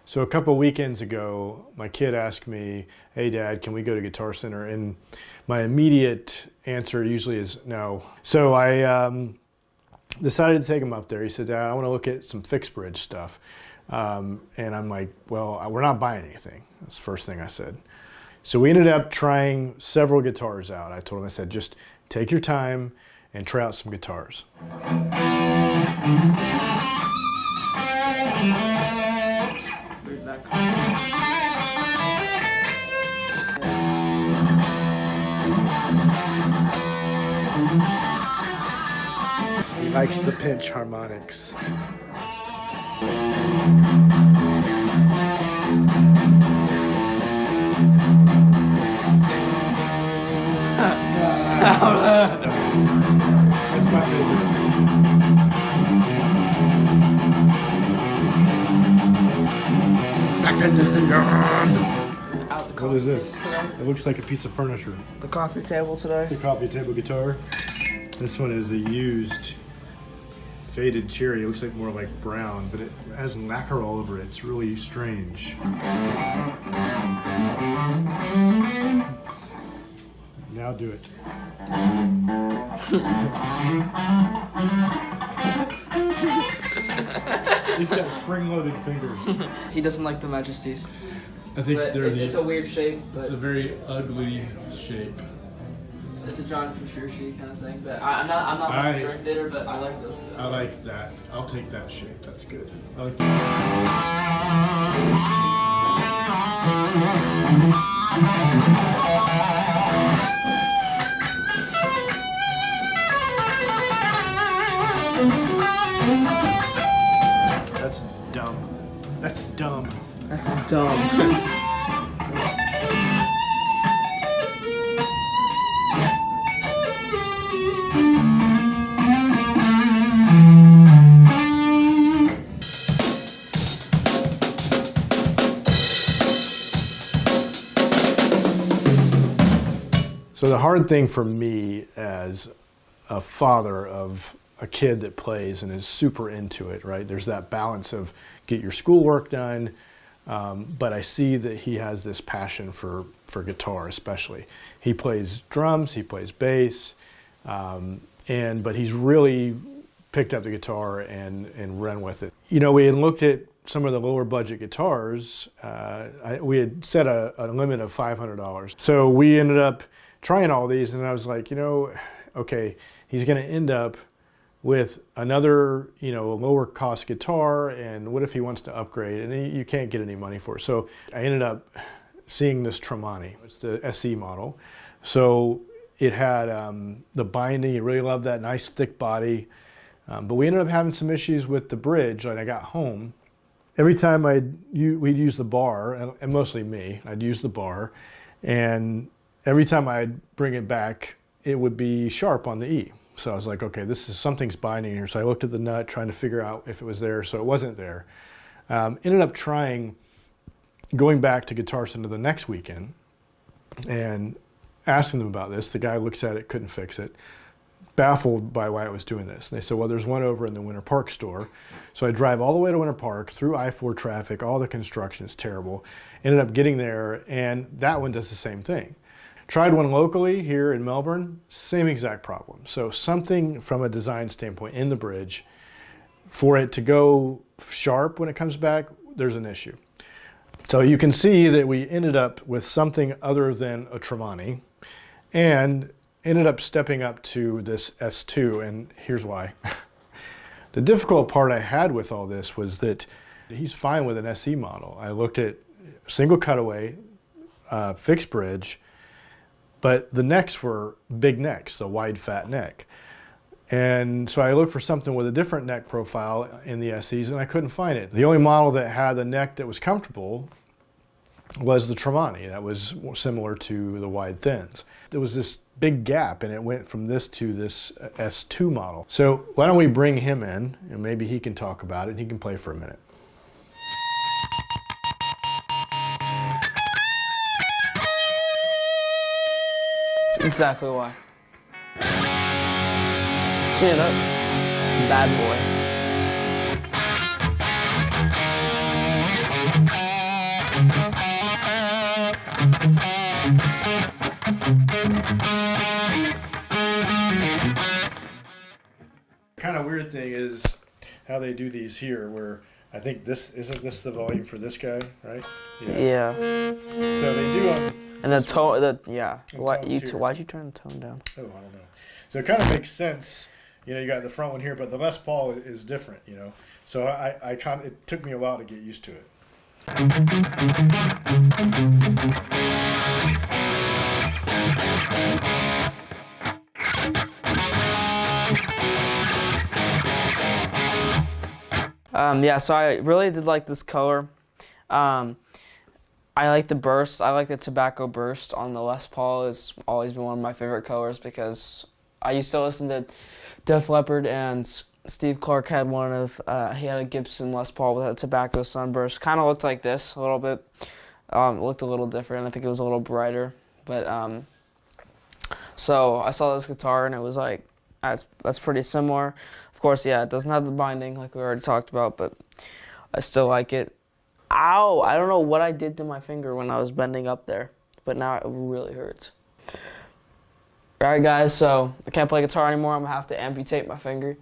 So a couple weekends ago, my kid asked me, "Hey Dad, can we go to Guitar Center?" And my immediate answer usually is no. So I decided to take him up there. He said, "Dad, I want to look at some fixed bridge stuff." And I'm like, "Well, we're not buying anything." That's the first thing I said. So we ended up trying several guitars out. I told him, I said, "Just take your time and try out some guitars." He likes the pinch harmonics. That's my favorite. Back in Disneyland. What is this? It looks like a piece of furniture. The coffee table today. It's a coffee table guitar. This one is a used faded cherry. It looks like more like brown, but it has lacquer all over it. It's really strange. Now do it. He's got spring-loaded fingers. He doesn't like the Majesties. I think it's a weird shape. But it's a very ugly shape. It's a John Petrucci kind of thing. But I'm not much of a drink theater, but I like this. I like that. I'll take that shape. That's good. I like That's dumb. That's dumb. That's dumb. So the hard thing for me as a father of a kid that plays and is super into it, right? There's that balance of get your schoolwork done, but I see that he has this passion for guitar especially. He plays drums, he plays bass, but he's really picked up the guitar and run with it. You know, we had looked at some of the lower budget guitars. We had set a limit of $500. So we ended up trying all these, and I was like, okay, he's going to end up with another, lower cost guitar, and what if he wants to upgrade, and you can't get any money for it. So I ended up seeing this Tremonti. It's the SE model. So it had the binding. You really love that nice thick body, but we ended up having some issues with the bridge. When I got home, every time we'd use the bar, and mostly me, I'd use the bar, and every time I'd bring it back, it would be sharp on the E. So I was like, okay, something's binding here. So I looked at the nut, trying to figure out if it was there. So it wasn't there. Ended up going back to Guitar Center the next weekend and asking them about this. The guy looks at it, couldn't fix it, baffled by why it was doing this. And they said, well, there's one over in the Winter Park store. So I drive all the way to Winter Park through I-4 traffic, all the construction is terrible. Ended up getting there, and that one does the same thing. Tried one locally here in Melbourne, same exact problem. So something from a design standpoint in the bridge, for it to go sharp when it comes back, there's an issue. So you can see that we ended up with something other than a Tremonti, and ended up stepping up to this S2, and here's why. The difficult part I had with all this was that he's fine with an SE model. I looked at single cutaway, fixed bridge, but the necks were big necks, the wide fat neck. And so I looked for something with a different neck profile in the SEs, and I couldn't find it. The only model that had a neck that was comfortable was the Tremonti. That was similar to the wide thins. There was this big gap, and it went from this to this S2 model. So why don't we bring him in, and maybe he can talk about it, and he can play for a minute. That's exactly why. Clean it up. Bad boy. Kind of weird thing is how they do these here, where I think isn't this the volume for this guy, right? Yeah. So they do them. And the tone, yeah. why'd you turn the tone down? Oh, I don't know. So it kind of makes sense. You know, you got the front one here, but the Les Paul is different. You know, so it took me a while to get used to it. Yeah, so I really did like this color. I like the burst. I like the tobacco burst on the Les Paul. It's always been one of my favorite colors because I used to listen to Def Leppard, and Steve Clark had he had a Gibson Les Paul with a tobacco sunburst. Kind of looked like this a little bit. It looked a little different. I think it was a little brighter. But so I saw this guitar and it was like, that's pretty similar. Of course, yeah, it doesn't have the binding like we already talked about, but I still like it. Ow! I don't know what I did to my finger when I was bending up there, but now it really hurts. Alright guys, so I can't play guitar anymore. I'm going to have to amputate my finger.